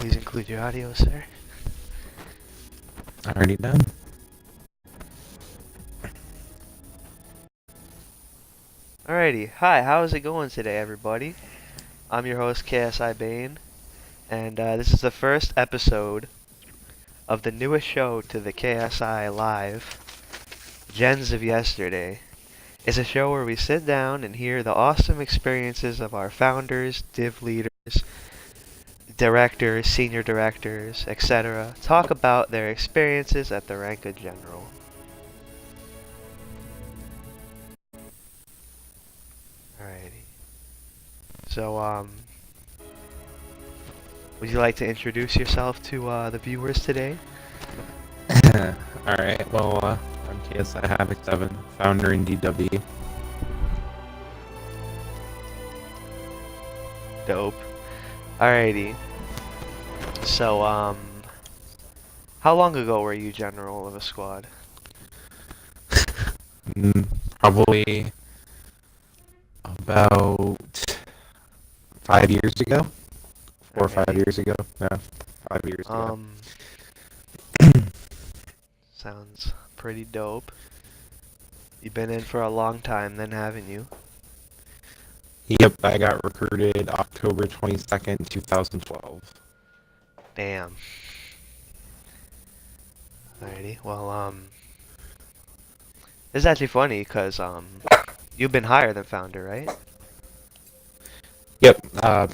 Please include your audio, sir. Already done. Alrighty, hi, how's it going today, everybody? I'm your host, KSI Bane, and this is the first episode of the newest show to the KSI Live, Gens of Yesterday. It's a show where we sit down and hear the awesome experiences of our founders, div leaders, directors, senior directors, etc. Talk about their experiences at the rank of general. Alrighty. So, would you like to introduce yourself to the viewers today? Alright, well, I'm KSI HAVOC 7, founder in DW. Dope. Alrighty. So, how long ago were you general of a squad? Probably about 5 years ago. 4 or 5 years ago. Yeah, 5 years ago. Sounds pretty dope. You've been in for a long time then, haven't you? Yep, I got recruited October 22nd, 2012. Damn. Alrighty, well, this is actually funny, because, you've been higher than founder, right? Yep,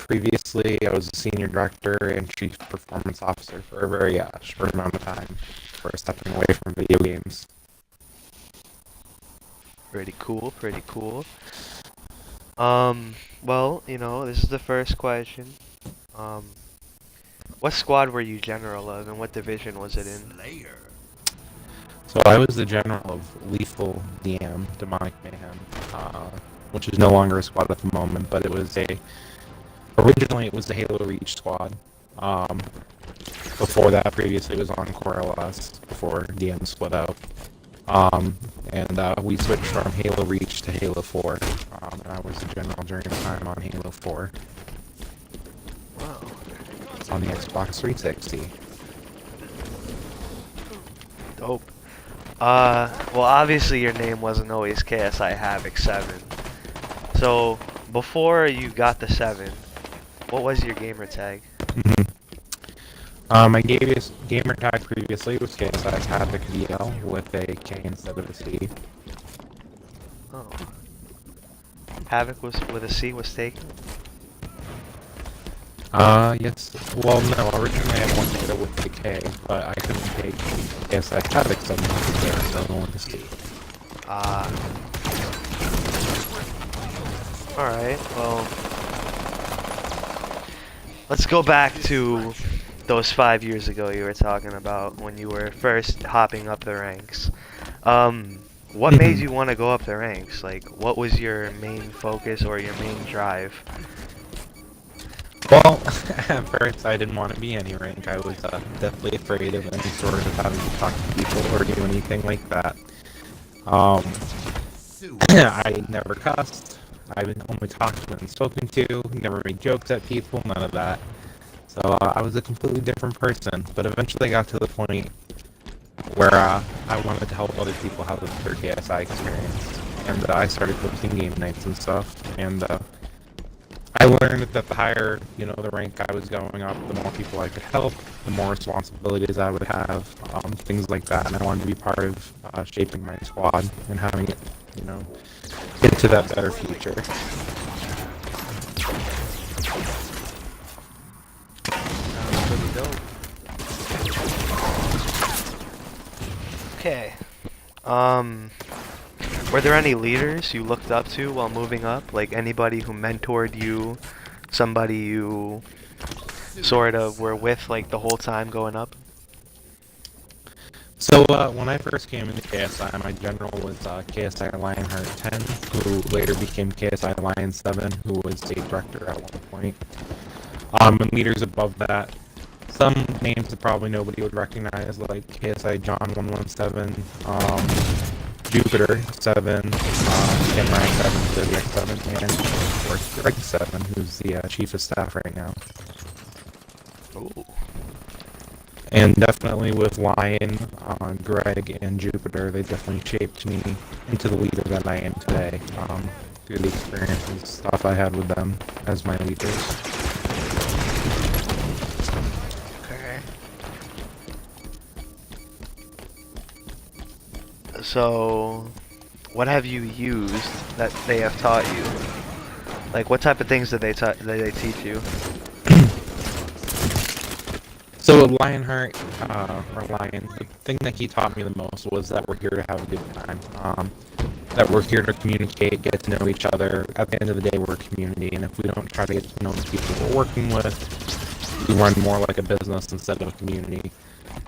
previously I was a senior director and chief performance officer for a very short amount of time before stepping away from video games. Pretty cool, pretty cool. Well, you know, this is the first question. What squad were you general of, and what division was it in? So I was the general of Lethal DM, Demonic Mayhem, which is no longer a squad at the moment, but originally it was the Halo Reach squad. Before that, previously it was on Core LS, before DM split out. And we switched from Halo Reach to Halo 4, and I was the general during the time on Halo 4. Wow. On the Xbox 360. Dope. Well, obviously your name wasn't always KSI HAVOC 7. So, before you got the 7, what was your gamer tag? My gamer tag previously was KSI HAVOC VL with a K instead of a C. Oh. Havoc was with a C was taken? Yes. Well, no, originally I wanted to go with the K, but I couldn't take KSI HAVOC 7 there, so I went with the C. Alright, well, let's go back to those 5 years ago you were talking about when you were first hopping up the ranks. What made you want to go up the ranks? Like, what was your main focus or your main drive? Well, at first I didn't want to be any rank. I was deathly afraid of any sort of having to talk to people or do anything like that. I never cussed. I would only talk to when spoken to, never made jokes at people, none of that. So I was a completely different person, but eventually I got to the point where I wanted to help other people have their KSI experience. And I started hosting game nights and stuff, and I learned that the higher, the rank I was going up, the more people I could help, the more responsibilities I would have, things like that. And I wanted to be part of shaping my squad and having it, get to that better future. Sounds pretty dope. Okay. Were there any leaders you looked up to while moving up? Like anybody who mentored you, somebody you sort of were with like the whole time going up? So when I first came into KSI, my general was KSI Lionheart 10, who later became KSI Lion 7, who was state director at one point. And leaders above that, some names that probably nobody would recognize, like KSI John 117, Jupiter 7, Ken Ryan 7, Zodiac 7, and of course Greg 7, who's the chief of staff right now. Ooh. And definitely with Lion, Greg, and Jupiter, they definitely shaped me into the leader that I am today, through the experiences and stuff I had with them as my leaders. Okay. So, what have you used that they have taught you? Like, what type of things did they teach you? So with Lionheart, or Lion, the thing that he taught me the most was that we're here to have a good time. That we're here to communicate, get to know each other. At the end of the day, we're a community, and if we don't try to get to know the people we're working with, we run more like a business instead of a community.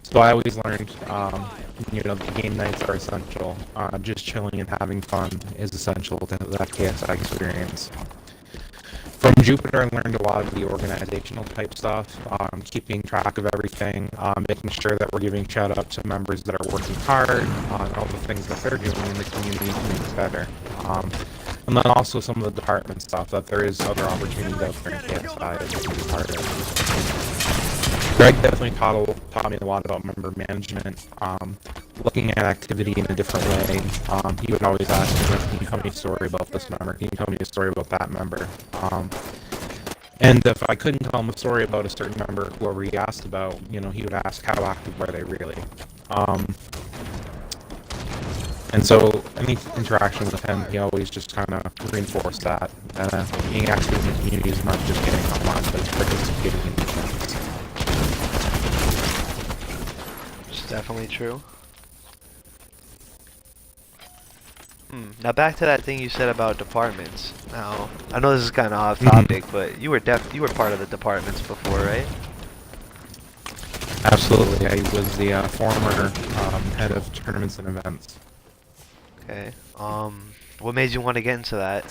So I always learned, the game nights are essential. Just chilling and having fun is essential to that KSI experience. From Jupiter, I learned a lot of the organizational type stuff, keeping track of everything, making sure that we're giving shout out to members that are working hard on all the things that they're doing in the community to make it better. And then also some of the department stuff, that there is other opportunities out there in KSI that you can be part of. Greg definitely taught me a lot about member management, looking at activity in a different way. He would always ask me, can you tell me a story about this member? Can you tell me a story about that member? And if I couldn't tell him a story about a certain member, whoever he asked about, he would ask, how active were they really? And so any interaction with him, he always just kind of reinforced that. Being active in the community is not just getting online, but it's participating in events. It's definitely true. Now back to that thing you said about departments. Now, I know this is kind of off topic, but you were part of the departments before, right? Absolutely. I was the former head of tournaments and events. Okay. What made you want to get into that?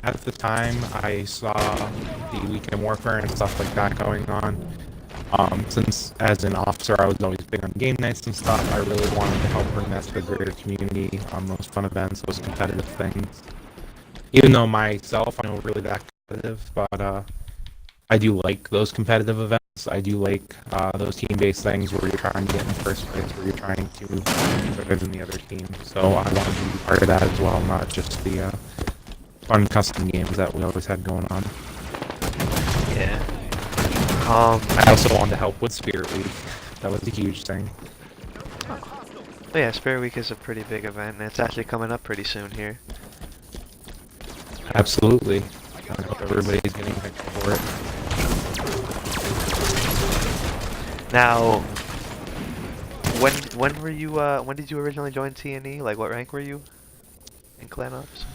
At the time, I saw the weekend warfare and stuff like that going on. Since as an officer, I was always big on game nights and stuff, I really wanted to help bring that to the greater community, those fun events, those competitive things. Even though myself, I'm not really that competitive, but I do like those competitive events. I do like those team-based things where you're trying to get in first place, where you're trying to be better than the other team. So I wanted to be part of that as well, not just the fun custom games that we always had going on. Yeah. I also wanted to help with Spirit Week. That was a huge thing. Oh yeah, Spirit Week is a pretty big event, and it's actually coming up pretty soon here. Absolutely. I hope everybody's getting hyped for it. Now, when were you? When did you originally join TNE? Like, what rank were you in Clan Ops?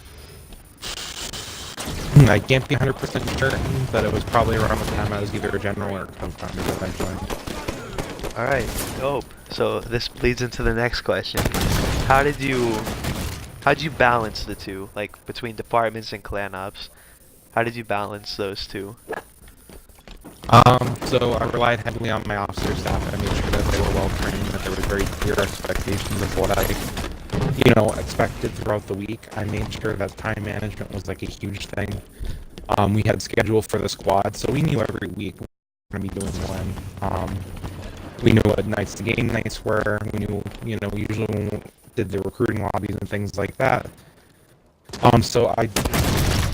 I can't be 100% certain, but it was probably around the time I was either a general or a co-founder that I joined. Alright, dope. So this leads into the next question. How'd you balance the two? Like, between departments and Clan Ops? How did you balance those two? So I relied heavily on my officer staff. I made sure that they were well trained, that there were very clear expectations of what I expected throughout the week. I made sure that time management was like a huge thing. We had schedule for the squad, so we knew every week what we were going to be doing when. We knew what nights the game nights were. We knew, we usually did the recruiting lobbies and things like that. So I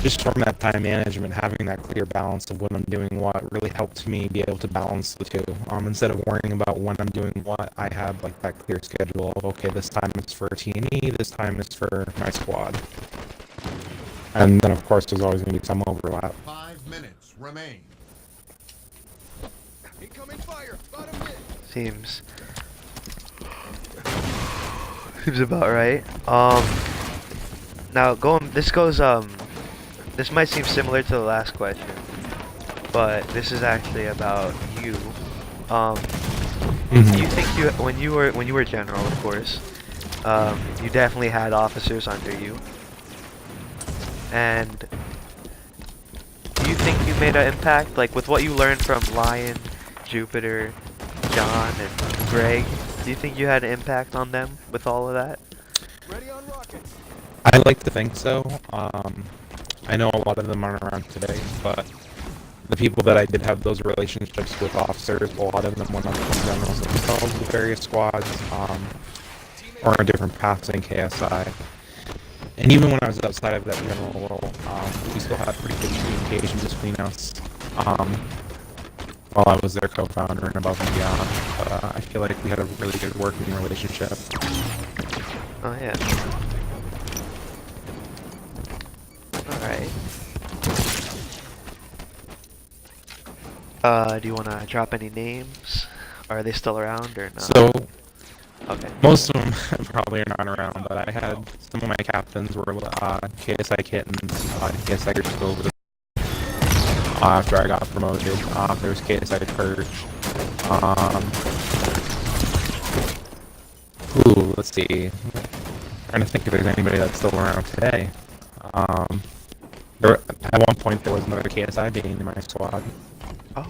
just from that time management, having that clear balance of when I'm doing what really helped me be able to balance the two. Instead of worrying about when I'm doing what, I had like that clear schedule of, okay, this time is for TNE, this time is for my squad. And then of course there's always going to be some overlap. 5 minutes remain. Incoming fire. Seems about right. Now this might seem similar to the last question, but this is actually about you. Do you think when you were general, of course, you definitely had officers under you, and do you think you made an impact, like with what you learned from Lion, Jupiter, John, and Greg? Do you think you had an impact on them with all of that? I like to think so. I know a lot of them aren't around today, but the people that I did have those relationships with officers, a lot of them went up to generals themselves with various squads, or in different paths in KSI. And even when I was outside of that general role, we still had pretty good communication between us, while I was their co-founder and above and beyond. But I feel like we had a really good working relationship. Oh yeah. Alright. Do you want to drop any names? Are they still around or not? So, okay. most of them probably are not around, but I had some of my captains were KSI Kittens, KSI Silver. After I got promoted, there was KSI Purge. Let's see. Trying to think if there's anybody that's still around today. At one point there was another KSI being in my squad. Oh.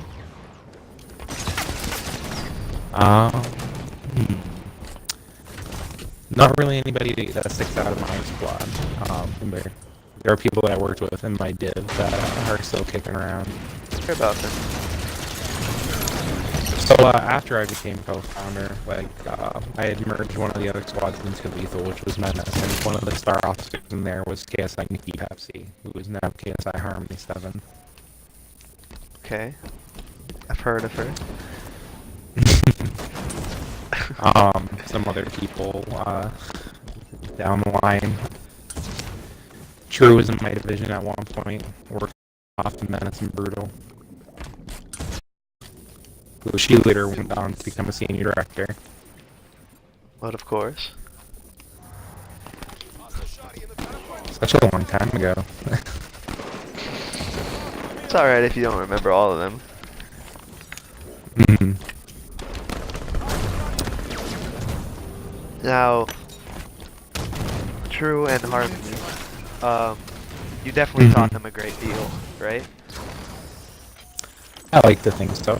Not really anybody that sticks out of my squad. There are people that I worked with in my div that are still kicking around. Hear about them. So after I became co-founder, I had merged one of the other squads into Lethal, which was Menace, and one of the star officers in there was KSI Nikki Pepsi, who is now KSI Harmony 7. Okay. I've heard of her. Some other people down the line. True was in my division at one point, worked off to Menace and Brutal. Who she later went on to become a senior director. But of course. Such a long time ago. It's alright if you don't remember all of them. Mm-hmm. Now, True and Harmony, you definitely taught them a great deal, right? I like to think so.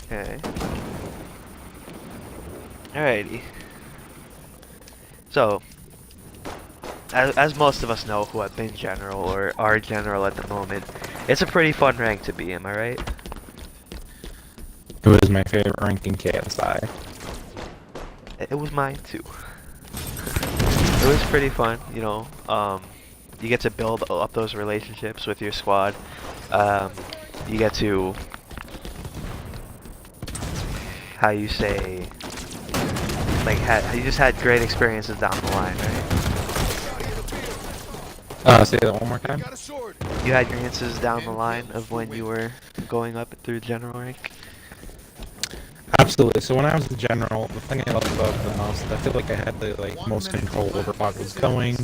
Okay. Alrighty. So, as most of us know who have been general or are general at the moment, it's a pretty fun rank to be, am I right? It was my favorite rank in KSI. It was mine too. It was pretty fun, you know. You get to build up those relationships with your squad. You get to, how you say, like, you just had great experiences down the line, right? Say that one more time. You had experiences down the line of when you were going up through general rank? Absolutely. So when I was the general, the thing I loved about it the most, I feel like I had the most control over what was going,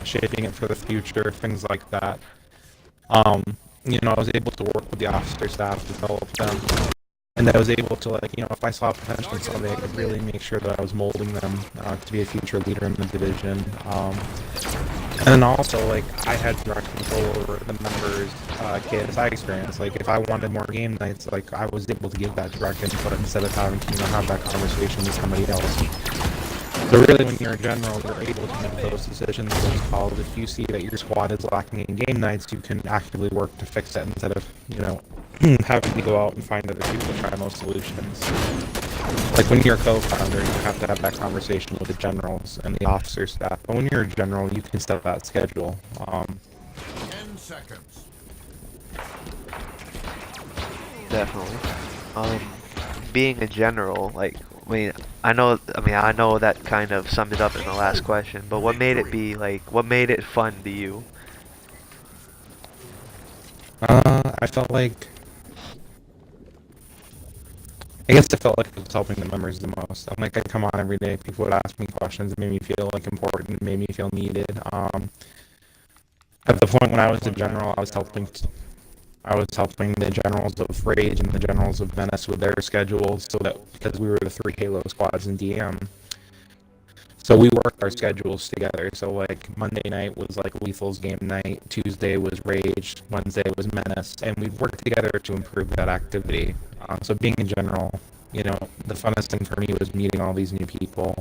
shaping it for the future, things like that. I was able to work with the officer staff, develop them, and I was able to, if I saw potential in somebody, I could really make sure that I was molding them to be a future leader in the division. And then also, I had direct control over the members' KSI experience. If I wanted more game nights, I was able to give that direct input instead of having to, have that conversation with somebody else. So really, when you're a general, you're able to make those decisions, those calls. If you see that your squad is lacking in game nights, you can actively work to fix it instead of, having to go out and find other people to try those solutions. When you're a co-founder, you have to have that conversation with the generals and the officer staff. But when you're a general, you can set that schedule. 10 seconds. Definitely. Being a general, I know that kind of summed it up in the last question, but what made it fun to you? I felt like I it was helping the members the most. I'd come on every day, people would ask me questions, it made me feel important, it made me feel needed. At the point when I was a general, I was helping the generals of Rage and the generals of Menace with their schedules, because we were the 3 Halo squads in DM. So we worked our schedules together. So Monday night was Lethal's game night, Tuesday was Rage, Wednesday was Menace, and we worked together to improve that activity. So being in general, the funnest thing for me was meeting all these new people,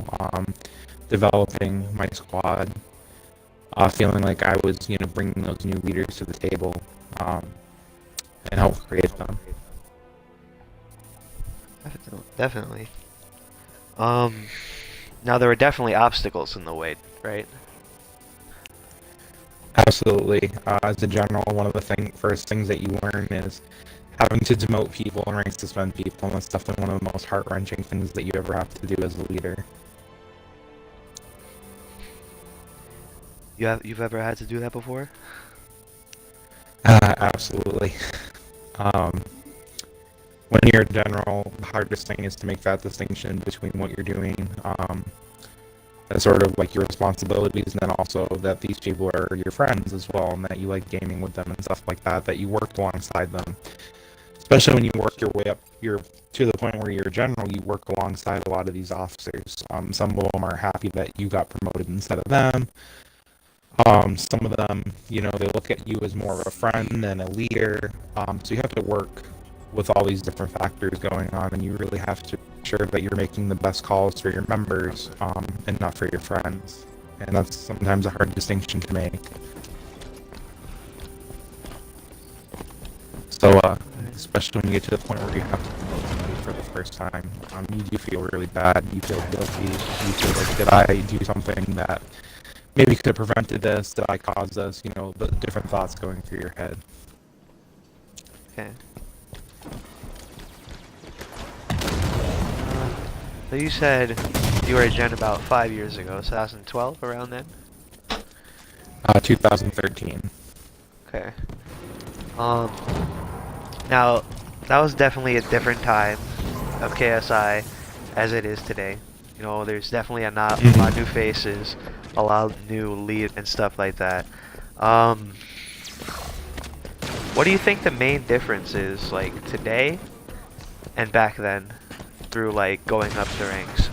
developing my squad, feeling like I was, bringing those new leaders to the table, um, and help create them. Definitely. Um, Now there were definitely obstacles in the way, right? Absolutely. As a general, one of the first things that you learn is having to demote people and rank suspend people, and that's definitely one of the most heart-wrenching things that you ever have to do as a leader. You've ever had to do that before? Absolutely. Um, when you're a general, the hardest thing is to make that distinction between what you're doing, as sort of like your responsibilities, and then also that these people are your friends as well, and that you like gaming with them and stuff like that, that you work alongside them. Especially when you work your way up, you're to the point where you're a general, you work alongside a lot of these officers. Some of them are happy that you got promoted instead of them. Some of them, they look at you as more of a friend than a leader. So you have to work with all these different factors going on, and you really have to ensure that you're making the best calls for your members, and not for your friends. And that's sometimes a hard distinction to make. So, especially when you get to the point where you have to promote somebody for the first time, you do feel really bad. You feel guilty. You feel like, did I do something that maybe could have prevented this? Did I cause this? The different thoughts going through your head. Okay. So you said you were a gen about 5 years ago, 2012, around then? 2013. Okay. Now, that was definitely a different time of KSI as it is today. There's definitely a lot of new faces, a lot of new lead and stuff like that. What do you think the main difference is, like, today and back then, through, like, going up the ranks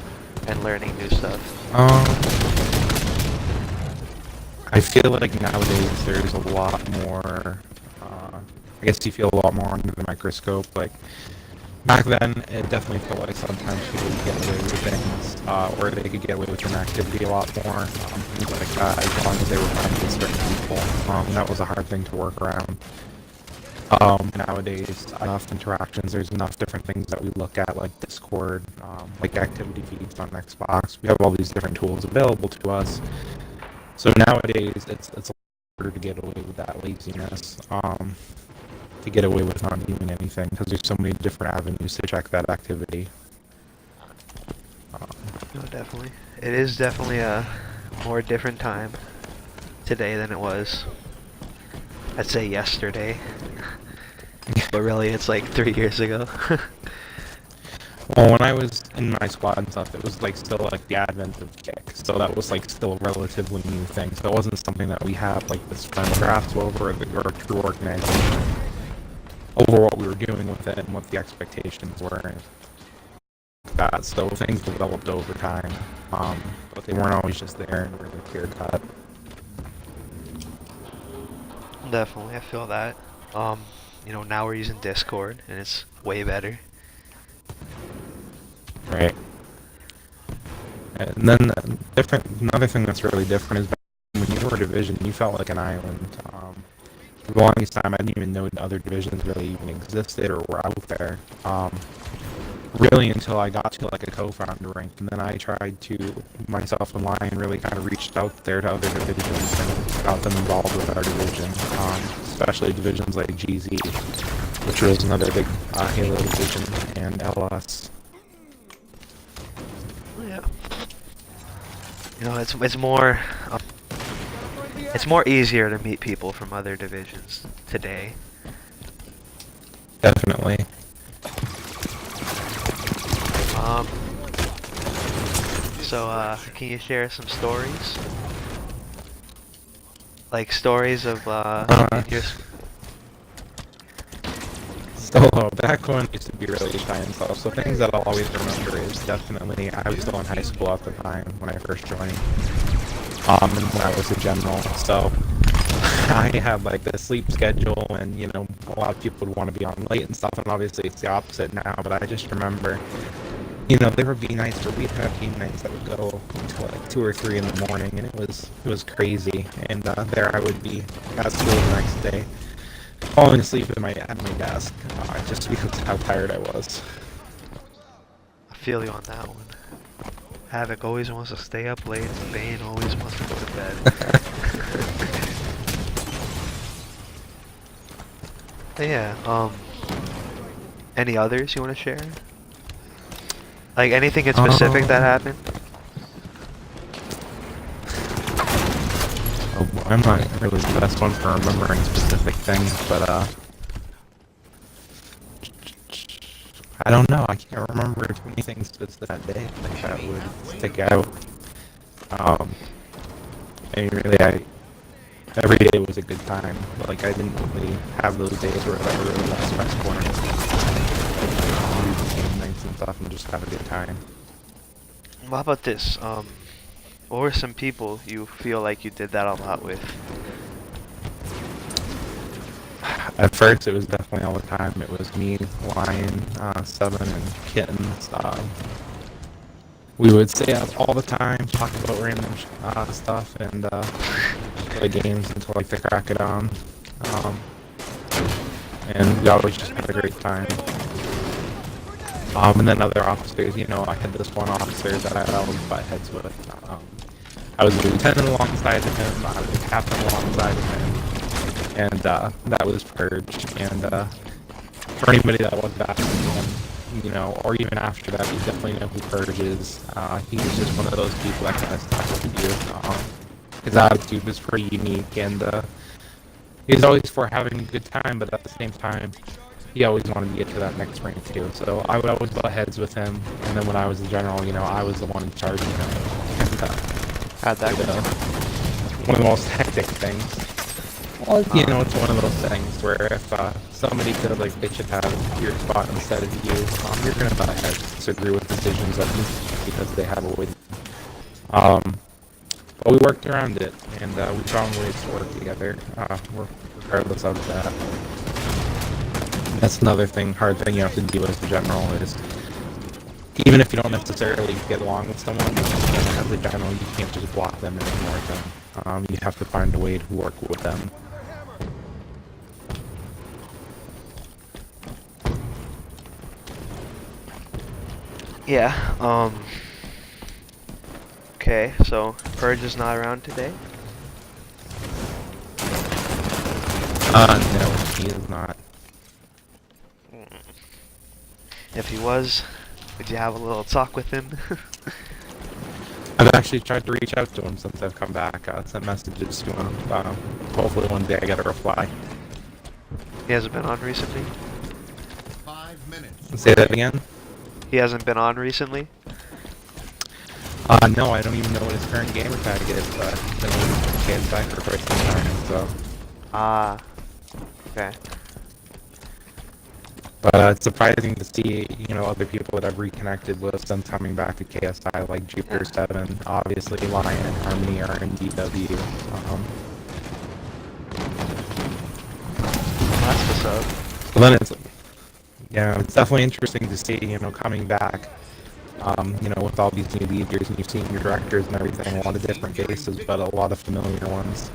and learning new stuff? I feel like nowadays there's a lot more, I guess you feel a lot more under the microscope. Like, back then, it definitely felt like sometimes people would get away with things, or they could get away with an activity a lot more, things like that, as long as they were friends with certain people. That was a hard thing to work around. Nowadays, enough interactions, there's enough different things that we look at, like Discord, like activity feeds on Xbox. We have all these different tools available to us. So nowadays, it's harder to get away with that laziness, to get away with not doing anything, because there's so many different avenues to check that activity. No, definitely. It is definitely a more different time today than it was, I'd say, yesterday. But really, it's like 3 years ago. Well, when I was in my squad and stuff, it was like still like the advent of kick, so that was like still a relatively new thing. So it wasn't something that we had like this kind of grasp over, or true organization over what we were doing with it and what the expectations were. That so things developed over time, but they weren't always just there and really clear cut. Definitely, I feel that. Now we're using Discord, and it's way better. Right. And then another thing that's really different is when you were a division, you felt like an island. For the longest time, I didn't even know other divisions really even existed or were out there. Really until I got to like a co-founder rank, and then I tried to myself and Lion really kind of reached out there to other divisions and got them involved with our division, especially divisions like GZ, which was another big Halo division, and LS. Yeah. It's more easier to meet people from other divisions today. Definitely. So, can you share some stories? Like stories of, your... So back when I used to be really shy and stuff, so things that I'll always remember is definitely, I was still in high school at the time when I first joined, and when I was a general, so I had like the sleep schedule, and a lot of people would want to be on late and stuff, and obviously it's the opposite now, but I just remember There would be nights where we'd have game nights that would go until like 2 or 3 in the morning, and it was crazy. And there I would be at school the next day, falling asleep at my desk, just because of how tired I was. I feel you on that one. Havoc always wants to stay up late, and Bane always wants to go to bed. But yeah, any others you want to share? Like anything in specific that happened? Oh, I'm not really the best one for remembering specific things, but I don't know. I can't remember too many things just that day that would stick out. And really, every day was a good time. Like, I didn't really have those days where I really got stressful and game nights and stuff and just have a good time. Well, how about this? What were some people you feel like you did that a lot with? At first, it was definitely all the time. It was me, Lion, Seven, and Kittens. We would stay up all the time, talk about random stuff, and play games until like the crack of dawn. And we always just had a great time. And then other officers, I had this one officer that I always butt heads with. I was a lieutenant alongside of him, I was a captain alongside of him, and that was Purge. And for anybody that was back then, or even after that, you definitely know who Purge is. He was just one of those people that kind of stuck with you. His attitude was pretty unique, and he was always for having a good time, but at the same time, he always wanted to get to that next rank too. So I would always butt heads with him, and then when I was the general, I was the one in charge of him. And, How'd that go? one of the most hectic things. Well, it's one of those things where if somebody could they should have your spot instead of you, you're gonna butt heads, disagree with decisions of them because they have a way. But we worked around it, and we found ways to work together, regardless of that. That's another hard thing you have to deal with as a general is, even if you don't necessarily get along with someone, as a general, you can't just block them and ignore them. You have to find a way to work with them. Yeah, okay, so Purge is not around today? No, he is not. If he was, would you have a little talk with him? I've actually tried to reach out to him since I've come back. Sent messages to him. Hopefully one day I get a reply. He hasn't been on recently? 5 minutes. Say that again? He hasn't been on recently? No, I don't even know what his current gamer tag is, but he's been on KSI for quite some time, so. Ah, okay. But it's surprising to see, other people that I've reconnected with since coming back to KSI, like Jupiter 7, obviously Lion, Harmony are in DW. That's what's up. So then it's definitely interesting to see, coming back, with all these new leaders, new senior directors and everything, a lot of different faces, but a lot of familiar ones.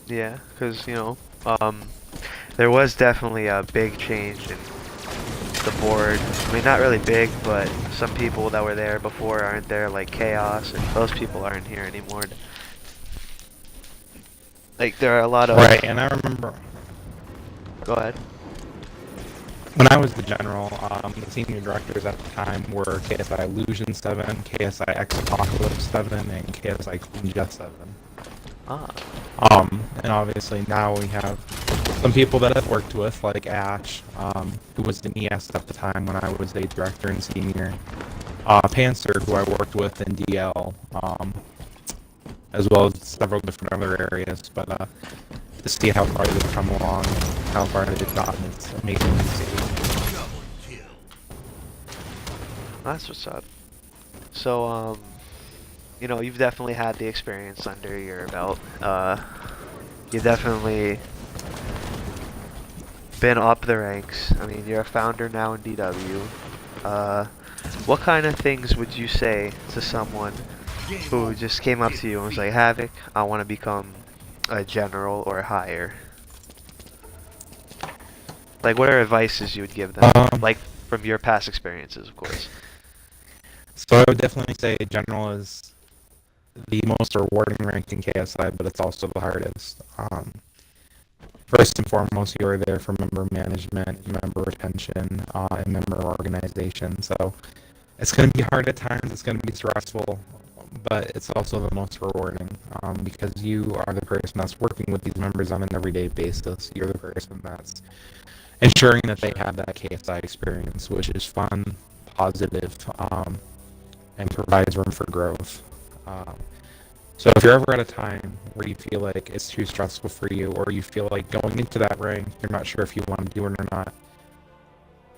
Yeah, because, there was definitely a big change in the board. I mean, not really big, but some people that were there before aren't there, like Chaos, and those people aren't here anymore. Like, there are a lot of... Right, and I remember... Go ahead. When I was the general, the senior directors at the time were KSI Illusion 7, KSI X Apocalypse 7, and KSI Clean Jet 7. Ah. And obviously now we have some people that I've worked with, like Ash, who was an ES at the time when I was a director and senior. Panzer, who I worked with in DL, as well as several different other areas. But to see how far they've come along, how far they've gotten, it's amazing to see. That's what's up. So, you've definitely had the experience under your belt. You definitely been up the ranks. I mean, you're a founder now in DW. What kind of things would you say to someone who just came up to you and was like, Havoc, I want to become a general or higher? Like, what are advices you would give them? Like, from your past experiences, of course. So I would definitely say general is the most rewarding rank in KSI, but it's also the hardest. First and foremost, you are there for member management, member retention, and member organization. So it's going to be hard at times. It's going to be stressful, but it's also the most rewarding because you are the person that's working with these members on an everyday basis. You're the person that's ensuring that they have that KSI experience, which is fun, positive, and provides room for growth. So if you're ever at a time where you feel like it's too stressful for you, or you feel like going into that rank, you're not sure if you want to do it or not,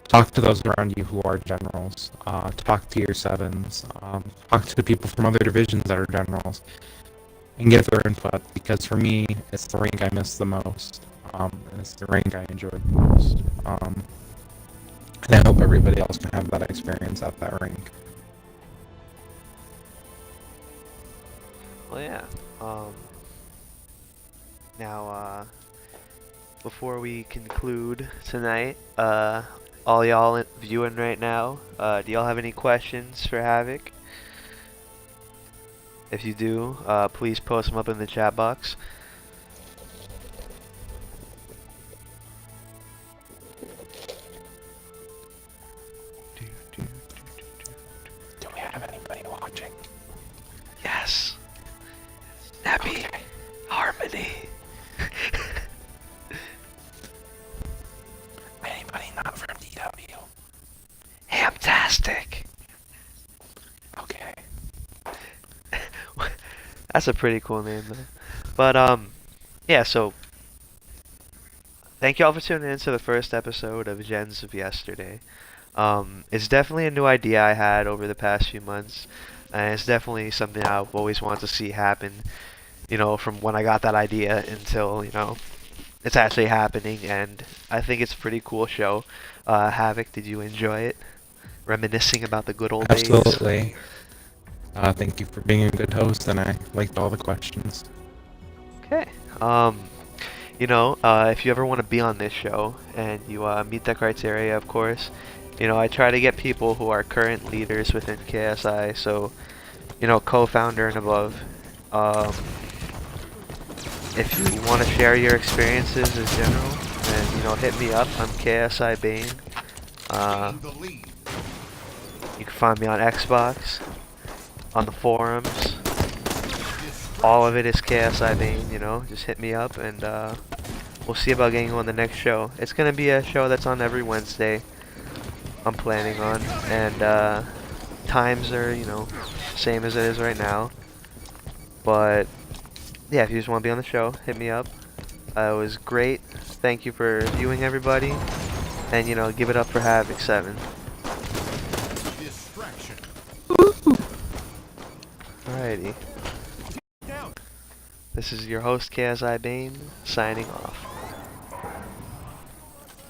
talk to those around you who are generals. Talk to your sevens. Talk to people from other divisions that are generals, and get their input. Because for me, it's the rank I miss the most, and it's the rank I enjoyed the most. And I hope everybody else can have that experience at that rank. Well, yeah. Now, before we conclude tonight, all y'all viewing right now, do y'all have any questions for Havoc? If you do, please post them up in the chat box. Do we have anybody watching? Yes. Nappy. Okay. Harmony. Anybody not from DW? Hamtastic. Okay. That's a pretty cool name, though. But, yeah, so thank y'all for tuning in to the first episode of Gens of Yesterday. It's definitely a new idea I had over the past few months, and it's definitely something I've always wanted to see happen, you know, from when I got that idea until, you know, it's actually happening, and I think it's a pretty cool show. Havoc, did you enjoy it? Reminiscing about the good old days? Absolutely. Thank you for being a good host, and I liked all the questions. Okay. You know, if you ever want to be on this show and you meet the criteria, of course, you know, I try to get people who are current leaders within KSI, so, you know, co-founder and above. If you want to share your experiences as general, then, you know, hit me up. I'm KSI Bane. You can find me on Xbox, on the forums. All of it is KSI Bane, you know, just hit me up and we'll see about getting you on the next show. It's gonna be a show that's on every Wednesday, I'm planning on, and times are, you know, same as it is right now. But yeah, if you just want to be on the show, hit me up. It was great. Thank you for viewing, everybody, and you know, give it up for Havoc 7. Alrighty. This is your host, KSI Bane, signing off.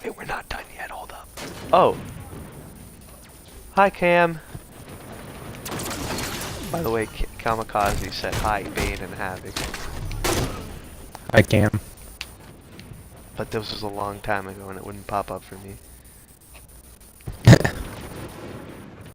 Wait, we're not done yet, hold up. Oh! Hi, Cam! By the way, Kamikaze said hi, Bane and Havoc. I can. But this was a long time ago and it wouldn't pop up for me.